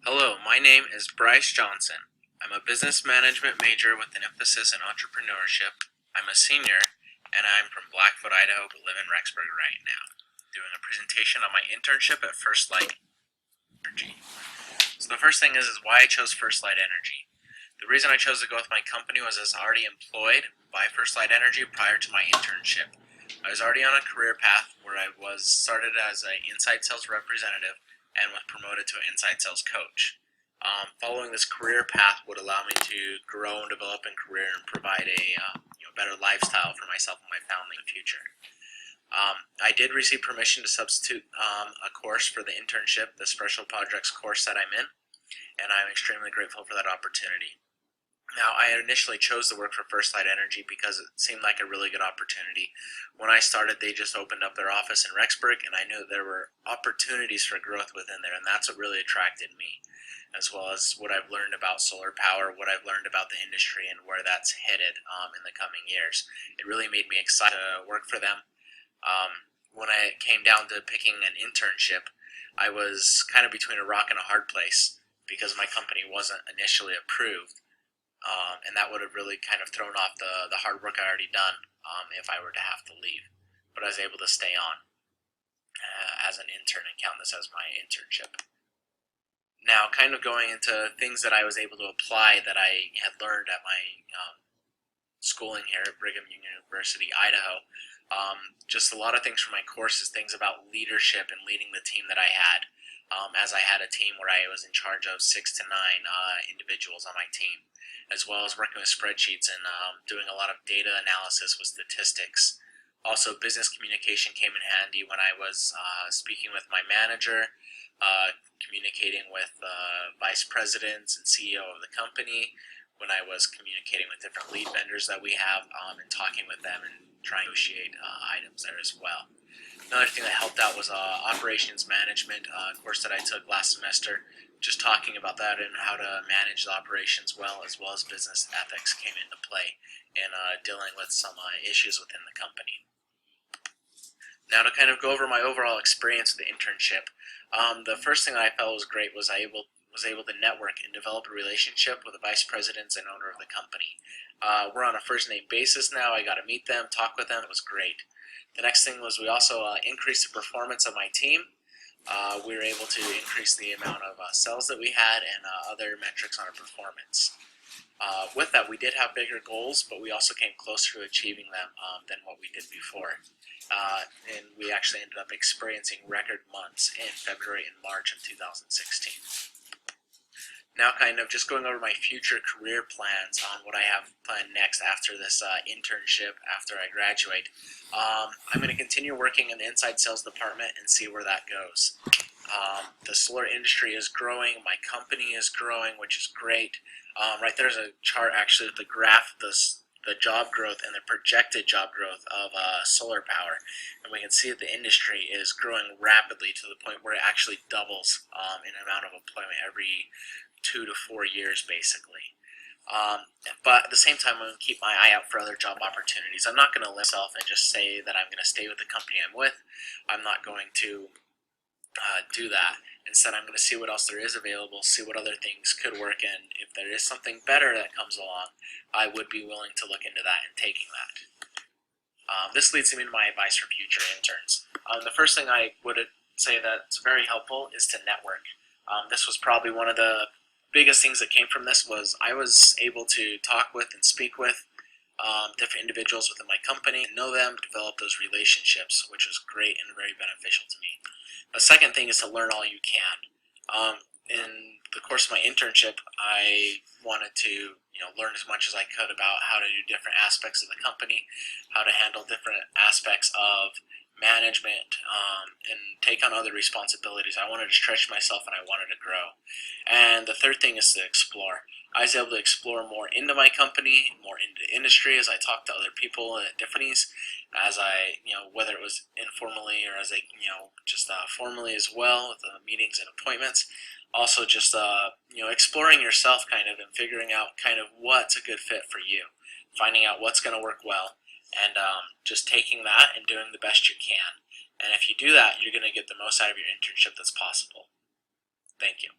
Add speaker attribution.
Speaker 1: Hello, my name is Bryce Johnson. I'm a business management major with an emphasis in entrepreneurship. I'm a senior, and I'm from Blackfoot, Idaho, but live in Rexburg right now, doing a presentation on my internship at First Light Energy. So the first thing is why I chose First Light Energy. The reason I chose to go with my company was I was already employed by First Light Energy prior to my internship. I was already on a career path where I was started as an inside sales representative and was promoted to an inside sales coach. Following this career path would allow me to grow and develop in career and provide a better lifestyle for myself and my family in the future. I did receive permission to substitute a course for the internship, the special projects course that I'm in, and I'm extremely grateful for that opportunity. Now, I initially chose to work for First Light Energy because it seemed like a really good opportunity. When I started, they just opened up their office in Rexburg, and I knew that there were opportunities for growth within there, and that's what really attracted me, as well as what I've learned about solar power, what I've learned about the industry, and where that's headed in the coming years. It really made me excited to work for them. When it came down to picking an internship, I was kind of between a rock and a hard place because my company wasn't initially approved. And that would have really kind of thrown off the hard work I already done if I were to have to leave. But I was able to stay on as an intern and count this as my internship. Now, kind of going into things that I was able to apply that I had learned at my schooling here at Brigham Young University, Idaho. Just a lot of things from my courses, things about leadership and leading the team that I had. As I had a team where I was in charge of 6 to 9 individuals on my team, as well as working with spreadsheets and doing a lot of data analysis with statistics. Also, business communication came in handy when I was speaking with my manager, communicating with vice presidents and CEO of the company, when I was communicating with different lead vendors that we have and talking with them and trying to negotiate items there as well. Another thing that helped out was operations management course that I took last semester. Just talking about that and how to manage the operations well, as well as business ethics came into play in dealing with some issues within the company. Now, to kind of go over my overall experience with the internship, the first thing I felt was great was I was able to network and develop a relationship with the vice presidents and owner of the company. We're on a first name basis now. I got to meet them, talk with them. It was great. The next thing was we also increased the performance of my team. We were able to increase the amount of sales that we had and other metrics on our performance. With that, we did have bigger goals, but we also came closer to achieving them than what we did before. And we actually ended up experiencing record months in February and March of 2016. Now, kind of just going over my future career plans on what I have planned next after this internship, after I graduate. I'm going to continue working in the inside sales department and see where that goes. The solar industry is growing. My company is growing, which is great. Right there's a chart actually with the graph of the job growth and the projected job growth of solar power. And we can see that the industry is growing rapidly to the point where it actually doubles in amount of employment every 2 to 4 years, basically. But at the same time, I'm going to keep my eye out for other job opportunities. I'm not going to limit myself and just say that I'm going to stay with the company I'm with. I'm not going to do that. Instead, I'm going to see what else there is available, see what other things could work, and if there is something better that comes along, I would be willing to look into that and taking that. This leads me to my advice for future interns. The first thing I would say that's very helpful is to network. This was probably one of the biggest things that came from this was I was able to talk with and speak with different individuals within my company, know them, develop those relationships, which was great and very beneficial to me. The second thing is to learn all you can. In the course of my internship, I wanted to learn as much as I could about how to do different aspects of the company, how to handle different aspects of management, and take on other responsibilities. I wanted to stretch myself and I wanted to grow. And the third thing is to explore. I was able to explore more into my company, more into industry as I talked to other people at Tiffany's, as I, whether it was informally or as I, just formally as well with the meetings and appointments. Also just, exploring yourself kind of and figuring out kind of what's a good fit for you, finding out what's going to work well, and just taking that and doing the best you can. And if you do that, you're going to get the most out of your internship that's possible. Thank you.